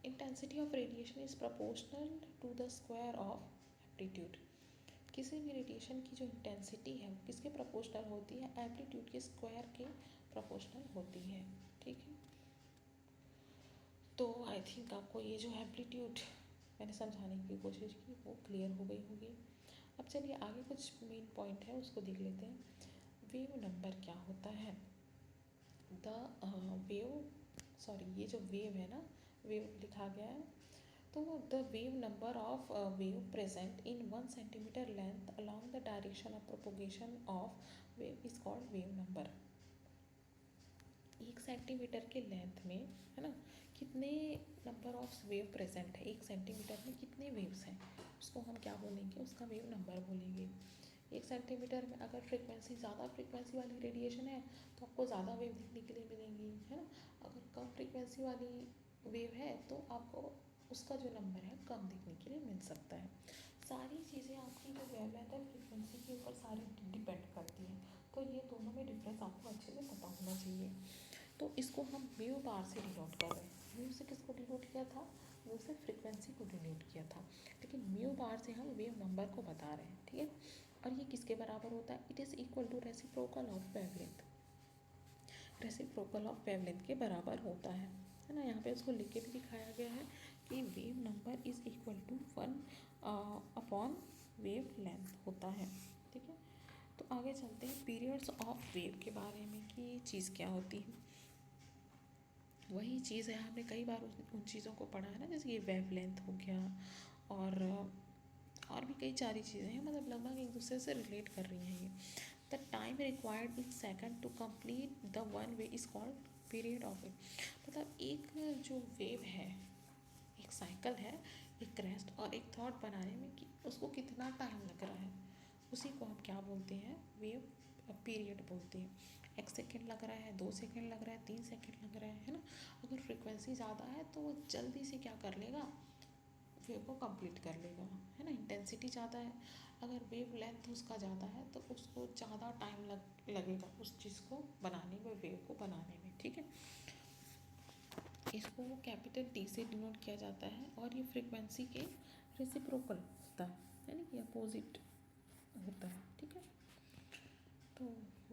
Intensity of radiation is proportional to the square of amplitude. किसी भी रेडिएशन की जो इंटेंसिटी है वो किसके प्रोपोर्शनल होती है, एम्पलीट्यूड के स्क्वायर के प्रोपोर्शनल होती है। ठीक है, तो आई थिंक आपको ये जो एम्पलीट्यूड मैंने समझाने की कोशिश की वो क्लियर हो गई होगी। अब चलिए आगे कुछ मेन पॉइंट है उसको देख लेते हैं। वेव नंबर क्या होता है, द ये जो वेव है ना, वेव लिखा गया है, तो the wave number of wave present in 1 centimetre length along the direction of propagation of wave is called wave number. 1 centimetre के लेंथ में है ना कितने नंबर ऑफ वेव प्रेजेंट है, 1 सेंटीमीटर में कितने वेव्स हैं, उसको हम क्या बोलेंगे, उसका वेव नंबर बोलेंगे। 1 सेंटीमीटर में अगर फ्रिक्वेंसी ज़्यादा फ्रिक्वेंसी वाली रेडिएशन है तो आपको ज़्यादा वेव देखने के लिए मिलेंगी, है ना। अगर कम फ्रिक्वेंसी वाली वेव है तो आपको उसका जो नंबर है कम देखने के लिए मिल सकता है। सारी चीज़ें आपकी जो वेवलेंथ है फ्रिक्वेंसी के ऊपर सारी डिपेंड करती हैं, तो ये दोनों में डिफरेंस आपको अच्छे से पता होना चाहिए। तो इसको हम वेव बार से डिनोट कर रहे हैं। वेव से किसको डिनोट किया था, वेव से फ्रिक्वेंसी को डिनोट किया था, लेकिन वेव बार से हम वेव नंबर को बता रहे हैं। ठीक है, और ये किसके बराबर होता है, it is equal to reciprocal of wavelength. Reciprocal of wavelength के बराबर होता है ना। यहाँ पे उसको लिख के भी दिखाया गया है कि wave number is equal to 1 upon wavelength होता है। ठीक है, तो आगे चलते हैं पीरियड्स ऑफ वेव के बारे में कि ये चीज़ क्या होती है। वही चीज़ है, हमने कई बार उन चीज़ों को पढ़ा है ना, जैसे ये वेवलेंथ हो गया और भी कई सारी चीज़ें हैं, मतलब लगभग एक दूसरे से रिलेट कर रही हैं ये। The time required in second to complete the one way is called period of wave. मतलब एक जो वेव है, एक साइकिल है, एक क्रेस्ट और एक थॉट बनाने में कि उसको कितना टाइम लग रहा है, उसी को हम क्या बोलते हैं, वेव पीरियड बोलते हैं। 1 सेकेंड लग रहा है, 2 सेकेंड लग रहा है, 3 सेकेंड लग रहा है ना। अगर फ्रिक्वेंसी ज़्यादा है तो वो जल्दी से क्या कर लेगा, वेव को कंप्लीट कर लेगा, है ना। इंटेंसिटी ज़्यादा है, अगर वेव लेंथ उसका ज़्यादा है तो उसको ज़्यादा टाइम लगेगा उस चीज़ को बनाने में, वेव को बनाने में। ठीक है, इसको कैपिटल टी से डिनोट किया जाता है और ये फ्रिक्वेंसी के रेसिप्रोकल होता है, यानी कि अपोजिट होता है। ठीक है, तो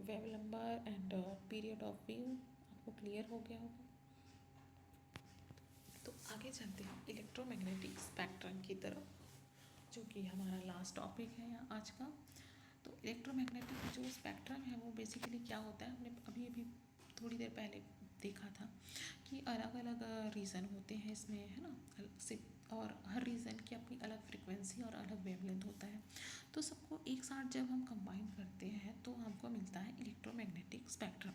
wave number and period of wave आपको क्लियर हो गया होगा। तो आगे चलते हैं इलेक्ट्रोमैग्नेटिक स्पेक्ट्रम की तरफ, जो कि हमारा लास्ट टॉपिक है यहाँ आज का। तो इलेक्ट्रोमैग्नेटिक जो स्पेक्ट्रम है वो बेसिकली क्या होता है, हमने अभी अभी थोड़ी देर पहले देखा था कि अलग अलग रीज़न होते हैं इसमें, है ना, से, और हर रीज़न की अपनी अलग फ्रिक्वेंसी और अलग वेवलेंथ होता है। तो सबको एक साथ जब हम कंबाइन करते हैं तो हमको मिलता है इलेक्ट्रोमैग्नेटिक स्पेक्ट्रम।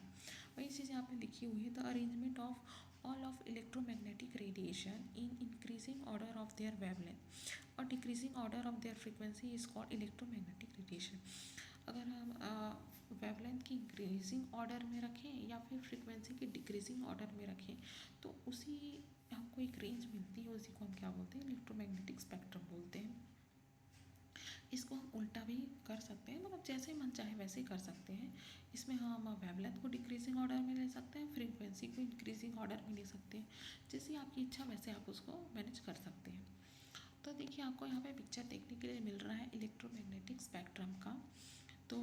वही चीज़ यहाँ पे लिखी हुई है, the arrangement of all of electromagnetic radiation in increasing order of their wavelength और decreasing order of their frequency is called electromagnetic radiation। अगर हम वेवलेंथ की इंक्रीजिंग ऑर्डर में रखें या फिर फ्रिक्वेंसी की डिक्रीजिंग ऑर्डर में रखें तो उसी हमको एक रेंज मिलती है, उसी को हम क्या बोलते हैं, इलेक्ट्रोमैग्नेटिक स्पेक्ट्रम बोलते हैं। इसको हम उल्टा भी कर सकते हैं, मतलब जैसे मन चाहे वैसे कर सकते हैं। इसमें हम वेवलेंथ को डिक्रीजिंग ऑर्डर में ले सकते हैं, फ्रीक्वेंसी को इंक्रीजिंग ऑर्डर में ले सकते हैं, जैसी आपकी इच्छा वैसे आप उसको मैनेज कर सकते हैं। तो देखिए आपको यहाँ पे पिक्चर देखने के लिए मिल रहा है इलेक्ट्रोमैग्नेटिक स्पेक्ट्रम का। तो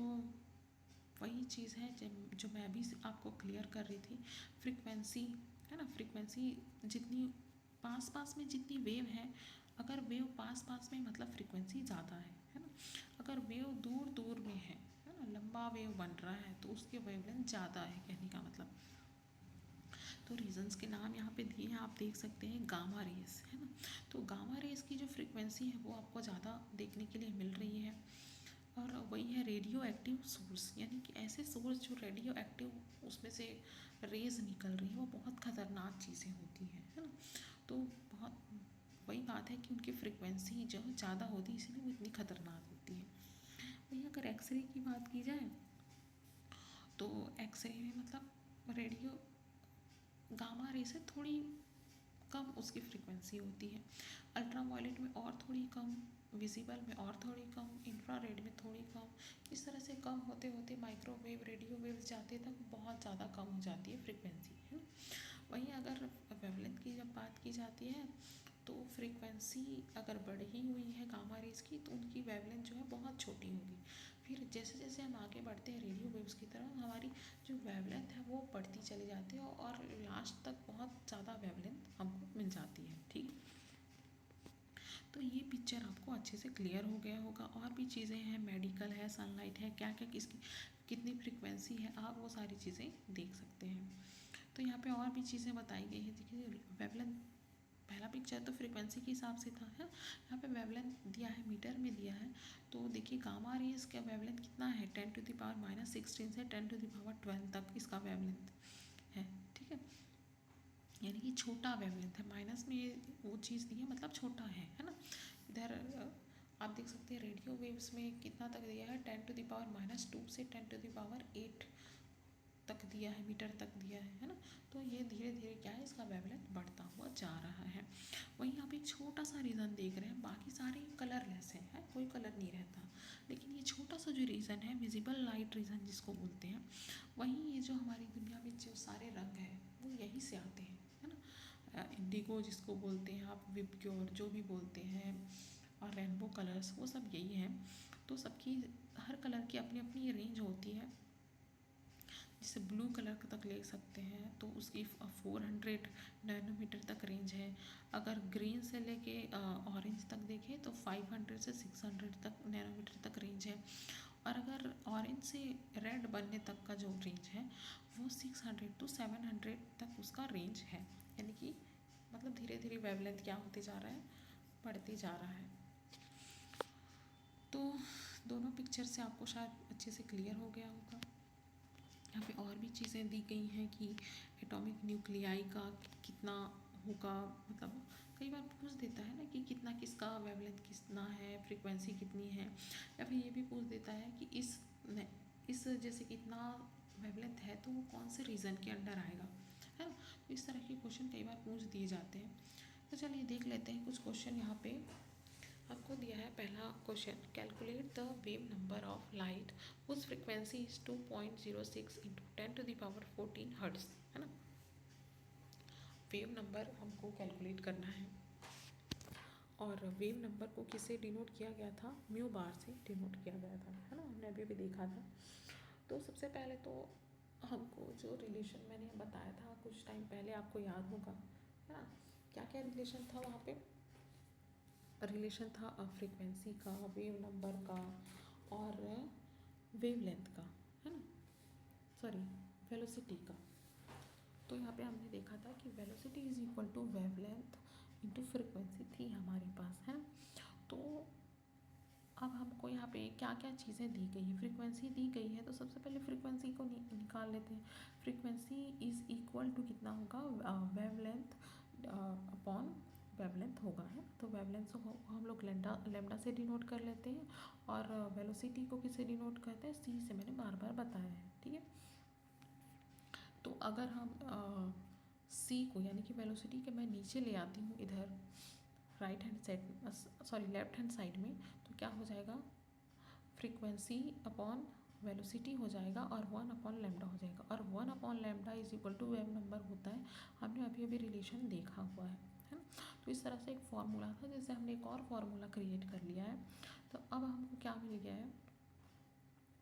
वही चीज़ है जो मैं अभी आपको क्लियर कर रही थी, फ्रिक्वेंसी है ना, फ्रिक्वेंसी जितनी पास पास में जितनी वेव है, अगर वेव पास पास में मतलब फ्रिक्वेंसी ज़्यादा है ना। अगर वेव दूर दूर में है ना, लंबा वेव बन रहा है तो उसकी वेवलेंथ ज़्यादा है कहने का मतलब। तो रीजंस के नाम यहाँ पे दिए हैं, आप आप देख सकते हैं गामा रेस, है ना। तो गामा रेस की जो फ्रिक्वेंसी है वो आपको ज़्यादा देखने के लिए मिल रही है। और वही है रेडियो एक्टिव सोर्स, यानी कि ऐसे सोर्स जो रेडियो एक्टिव उसमें से रेज निकल रही है वो बहुत ख़तरनाक चीज़ें होती हैं, है ना। तो बहुत वही बात है कि उनकी फ्रिक्वेंसी जो ज़्यादा होती है इसलिए वो इतनी ख़तरनाक होती है। वहीं अगर एक्सरे की बात की जाए तो एक्सरे में मतलब रेडियो गामा रे से थोड़ी कम उसकी फ्रिक्वेंसी होती है, अल्ट्रावायलेट में और थोड़ी कम, विजिबल में और थोड़ी कम, इंफ्रारेड में थोड़ी कम, इस तरह से कम होते होते माइक्रोवेव रेडियो वेव्स जाते तक बहुत ज़्यादा कम हो जाती है फ्रिक्वेंसी, है ना। वहीं अगर वेवलेंथ की जब बात की जाती है तो फ्रीक्वेंसी अगर बढ़ी हुई है गामा रेज की तो उनकी वेवलेंथ जो है बहुत छोटी होगी। फिर जैसे जैसे हम आगे बढ़ते हैं रेडियो वेव्स की तरफ हमारी जो वेवलेंथ है वो बढ़ती चली जाती है और लास्ट तक बहुत ज़्यादा वेवलेंथ हमको मिल जाती है, ठीक है। तो ये पिक्चर आपको अच्छे से क्लियर हो गया होगा। और भी चीज़ें हैं, मेडिकल है, सनलाइट है, क्या क्या किसकी कितनी फ्रिक्वेंसी है, आप वो सारी चीज़ें देख सकते हैं। तो यहाँ पे और भी चीज़ें बताई गई है। देखिए वेवलेंथ, पहला पिक्चर तो फ्रिक्वेंसी के हिसाब से था, है। यहाँ पे वेवलेंथ दिया है, मीटर में दिया है। तो देखिए गामा रेज का वेवलेंथ कितना है, 10⁻⁻16 से 10⁻12 तक इसका वेवलेंथ है, ठीक है। यानी कि छोटा वेवलेंथ है, माइनस में वो चीज़ दी है मतलब छोटा है ना। इधर आप देख सकते हैं रेडियो वेव्स में कितना तक दिया है, 10⁻⁻2 से 10⁸ तक दिया है, मीटर तक दिया है ना। तो ये धीरे धीरे क्या है, इसका वेवलेंथ बढ़ता हुआ जा रहा है। वहीं आप एक छोटा सा रीज़न देख रहे हैं, बाकी सारे कलरलेस है, कोई कलर नहीं रहता, लेकिन ये छोटा सा जो रीज़न है विजिबल लाइट रीज़न जिसको बोलते हैं, वहीं ये जो हमारी दुनिया में जो सारे रंग हैं वो यहीं से आते हैं, है ना। इंडिगो जिसको बोलते हैं आप, विबग्योर जो भी बोलते हैं, और रेनबो कलर्स, वो सब यही हैं। तो सबकी हर कलर की अपनी अपनी रेंज होती है। जैसे ब्लू कलर तक ले सकते हैं तो उसकी 400 नैनोमीटर तक रेंज है। अगर ग्रीन से लेके ऑरेंज तक देखें तो 500 से 600 तक नैनोमीटर तक रेंज है। और अगर ऑरेंज से रेड बनने तक का जो रेंज है वो 600 to 700 तक उसका रेंज है। यानी कि मतलब धीरे धीरे वेवलेंथ क्या होते जा रहा है, बढ़ते जा रहा है। तो दोनों पिक्चर से आपको शायद अच्छे से क्लियर हो गया होगा। यहाँ पे और भी चीज़ें दी गई हैं कि एटॉमिक न्यूक्लियाई का कितना होगा, मतलब कई बार पूछ देता है ना कि कितना किसका वेवलेंथ कितना है, फ्रीक्वेंसी कितनी है, या फिर ये भी पूछ देता है कि इस जैसे कितना वेवलेंथ है तो वो कौन से रीज़न के अंडर आएगा, है ना। तो इस तरह के क्वेश्चन कई बार पूछ दिए जाते हैं। तो चलिए देख लेते हैं कुछ क्वेश्चन। यहाँ पे आपको दिया है पहला question, calculate the wave number of light उस फ्रिक्वेंसी इज 2.06 इंटू 10⁻14 हर्ट्ज, है ना। वेव नंबर हमको कैलकुलेट करना है और वेव नंबर को किससे डिनोट किया गया था, म्यू बार से डिनोट किया गया था, है ना, हमने अभी भी देखा था। तो सबसे पहले तो हमको जो रिलेशन मैंने बताया था कुछ टाइम पहले, आपको याद होगा, है ना। क्या क्या रिलेशन था वहाँ पे, रिलेशन था फ्रीक्वेंसी का, वेव नंबर का और वेव लेंथ का, है ना, सॉरी वेलोसिटी का। तो यहाँ पे हमने देखा था कि velocity is equal to wavelength into frequency थी हमारे पास, है। तो अब हमको यहाँ पे क्या क्या चीज़ें दी गई है, फ्रीक्वेंसी दी गई है तो सबसे पहले फ्रीक्वेंसी को निकाल लेते हैं। फ्रीक्वेंसी इज़ इक्वल टू कितना होगा, वेव लेंथ अपॉन वेवलेंथ होगा, है। तो वेवलेंथ को हम लोग लेमडा से डिनोट कर लेते हैं और वेलोसिटी को किससे डिनोट करते हैं, सी से, मैंने बार बार बताया है, ठीक है। तो अगर हम सी को यानी कि वेलोसिटी के मैं नीचे ले आती हूँ इधर right hand side, sorry left hand side में, तो क्या हो जाएगा, फ्रीक्वेंसी अपॉन वेलोसिटी हो जाएगा और 1 अपॉन लेमडा हो जाएगा, और 1 upon lambda is equal to wave number होता है। हमने अभी अभी रिलेशन देखा हुआ है ना। तो इस तरह से एक फार्मूला था जिससे हमने एक और फार्मूला क्रिएट कर लिया है। तो अब हमको क्या मिल गया है,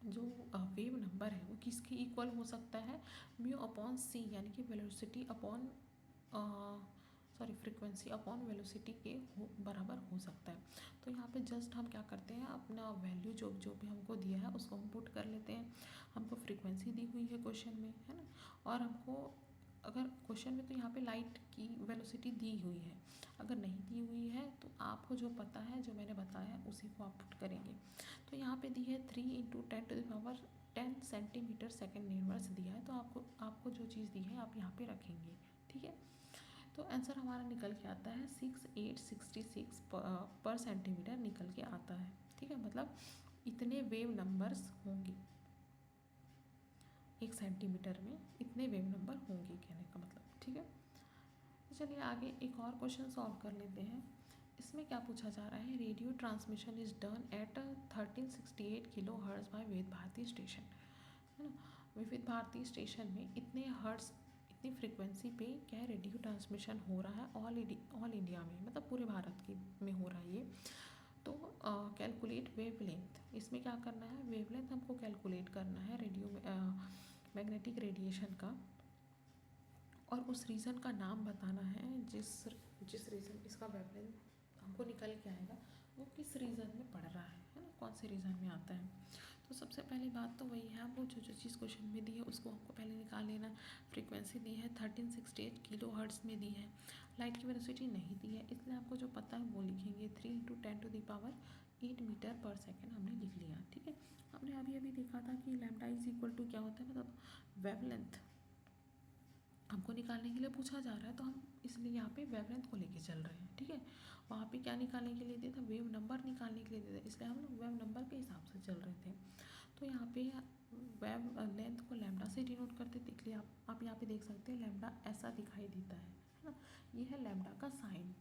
जो वेव नंबर है वो किसके इक्वल हो सकता है, म्यू अपॉन सी यानी कि velocity upon sorry frequency upon velocity के बराबर हो सकता है। तो यहाँ पे जस्ट हम क्या करते हैं, अपना वैल्यू जो जो भी हमको दिया है उसको हम पुट कर लेते हैं। हमको फ्रीक्वेंसी दी हुई है क्वेश्चन में, है ना, और हमको अगर क्वेश्चन में तो यहाँ पे लाइट की वेलोसिटी दी हुई है, अगर नहीं दी हुई है तो आपको जो पता है, जो मैंने बताया उसी को आप पुट करेंगे। तो यहाँ पे दी है 3 × 10⁻10 सेंटीमीटर सेकेंड इनवर्स दिया है, तो आपको जो चीज़ दी है आप यहाँ पे रखेंगे, ठीक है। तो आंसर हमारा निकल के आता है 6866 पर सेंटीमीटर निकल के आता है, ठीक है। मतलब इतने वेव नंबर्स होंगे, 1 सेंटीमीटर में इतने वेव नंबर होंगे, कहने का मतलब, ठीक है। तो चलिए आगे एक और क्वेश्चन सॉल्व कर लेते हैं। इसमें क्या पूछा जा रहा है, radio transmission is done at 1368 kilo hertz by Vividh Bharati station, है ना। विविध भारती स्टेशन में इतने हर्ट्ज, इतनी फ्रिक्वेंसी पे क्या है रेडियो ट्रांसमिशन हो रहा है ऑल इंडिया में, मतलब पूरे भारत की में हो रहा है ये। तो कैलकुलेट वेव लेंथ, इसमें क्या करना है, वेव लेंथ हमको कैलकुलेट करना है रेडियो मैग्नेटिक रेडिएशन का, और उस रीजन का नाम बताना है जिस रीजन इसका वेवलेंथ हमको निकल के आएगा वो किस रीजन में पड़ रहा है ना, कौन से रीजन में आता है। तो सबसे पहली बात तो वही है, हमको जो चीज़ क्वेश्चन में दी है उसको हमको पहले निकाल लेना। फ्रीक्वेंसी दी है 1368 किलो हर्ट्ज में दी है, लाइट की वेलोसिटी नहीं दी है, इसलिए आपको जो पता है वो लिखेंगे 3 × 10⁸ मीटर पर सेकेंड हमने लिख लिया, ठीक है। हमने अभी अभी देखा था कि लैम्डा इज इक्वल टू क्या होता है, मतलब वेवलेंथ हमको निकालने के लिए पूछा जा रहा है, तो हम इसलिए यहाँ पे वेवलेंथ को लेके चल रहे हैं, ठीक है। वहाँ पे क्या निकालने के लिए दिया था, वेव नंबर निकालने के लिए दिया था, इसलिए हम लोग वेव नंबर के हिसाब से चल रहे थे। तो यहाँ पे वेव लेंथ को लैम्डा से डिनोट करते थे, इसलिए आप यहाँ पे देख सकते हैं लैम्डा ऐसा दिखाई देता है ना, ये है लैम्डा का साइन।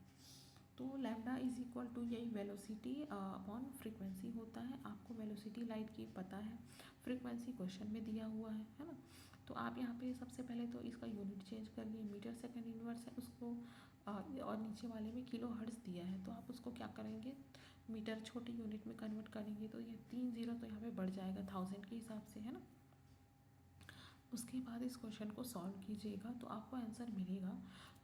तो लैम्डा इज इक्वल टू यही वेलोसिटी अपॉन फ्रीक्वेंसी होता है। आपको वेलोसिटी लाइट की पता है, फ्रीक्वेंसी क्वेश्चन में दिया हुआ है ना। तो आप यहाँ पे सबसे पहले तो इसका यूनिट चेंज कर लिए, मीटर सेकेंड इनवर्स है उसको और नीचे वाले में किलो हर्ट्ज दिया है, तो आप उसको क्या करेंगे, मीटर छोटे यूनिट में कन्वर्ट करेंगे, तो ये 3 जीरो तो यहाँ पे बढ़ जाएगा 1000 के हिसाब से, है ना। उसके बाद इस क्वेश्चन को सॉल्व कीजिएगा तो आपको आंसर मिलेगा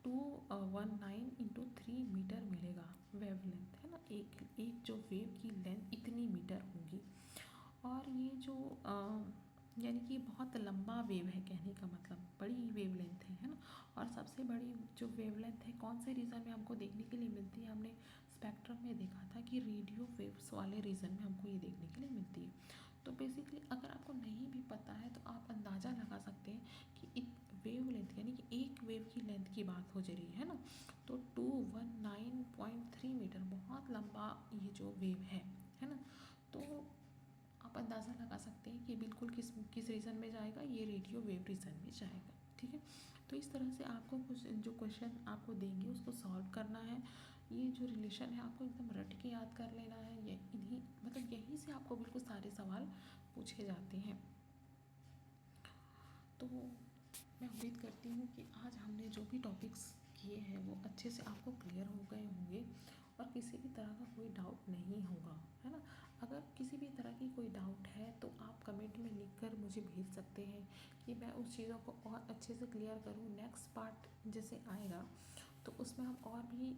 219 × 3 मीटर मिलेगा वेव लेंथ, है ना। एक जो वेव की लेंथ इतनी मीटर होगी, और ये जो यानी कि बहुत लंबा वेव है, कहने का मतलब बड़ी वेव लेंथ है ना। और सबसे बड़ी जो वेव लेंथ है कौन से रीजन में हमको देखने के लिए मिलती है, हमने स्पेक्ट्रम में देखा था कि रेडियो वेव्स वाले रीजन में हमको ये देखने के लिए मिलती है। तो बेसिकली अगर आपको नहीं भी पता है तो आप अंदाज़ा लगा सकते हैं कि वेव लेंथ यानी कि एक वेव की लेंथ की बात हो जा रही है ना। तो 219.3 मीटर बहुत लंबा ये जो वेव है ना। तो आप अंदाज़ा लगा सकते हैं कि बिल्कुल किस रीजन में जाएगा, ये रेडियो वेव रीजन में जाएगा, ठीक है। तो इस तरह से आपको कुछ जो क्वेश्चन आपको देंगे उसको सॉल्व करना है। ये जो रिलेशन है आपको एकदम रट के याद कर लेना है, ये इन्हीं मतलब यहीं से आपको बिल्कुल सारे सवाल पूछे जाते हैं। तो मैं उम्मीद करती हूँ कि आज हमने जो भी टॉपिक्स किए हैं वो अच्छे से आपको क्लियर हो गए होंगे और किसी भी तरह का कोई डाउट नहीं होगा, है ना। अगर किसी भी तरह की कोई डाउट है तो आप कमेंट में लिखकर मुझे भेज सकते हैं कि मैं उस चीज़ों को और अच्छे से क्लियर करूँ। नेक्स्ट पार्ट जैसे आएगा तो उसमें हम और भी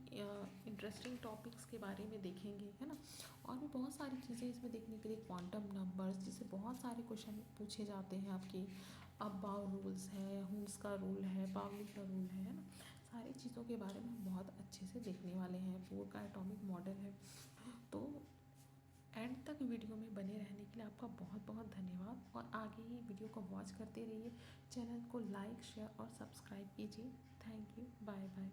इंटरेस्टिंग टॉपिक्स के बारे में देखेंगे, है ना। और भी बहुत सारी चीज़ें इसमें देखने के लिए, क्वांटम नंबर्स, जिससे बहुत सारे क्वेश्चन पूछे जाते हैं आपके। अबाव रूल्स है, हुल्स का रूल है, पावली का रूल है ना। सारी चीज़ों के बारे में हम बहुत अच्छे से देखने वाले हैं। बोर का एटॉमिक मॉडल है। तो एंड तक वीडियो में बने रहने के लिए आपका बहुत बहुत धन्यवाद, और आगे ही वीडियो को वॉच करते रहिए। चैनल को लाइक, शेयर और सब्सक्राइब कीजिए। Thank you, bye bye.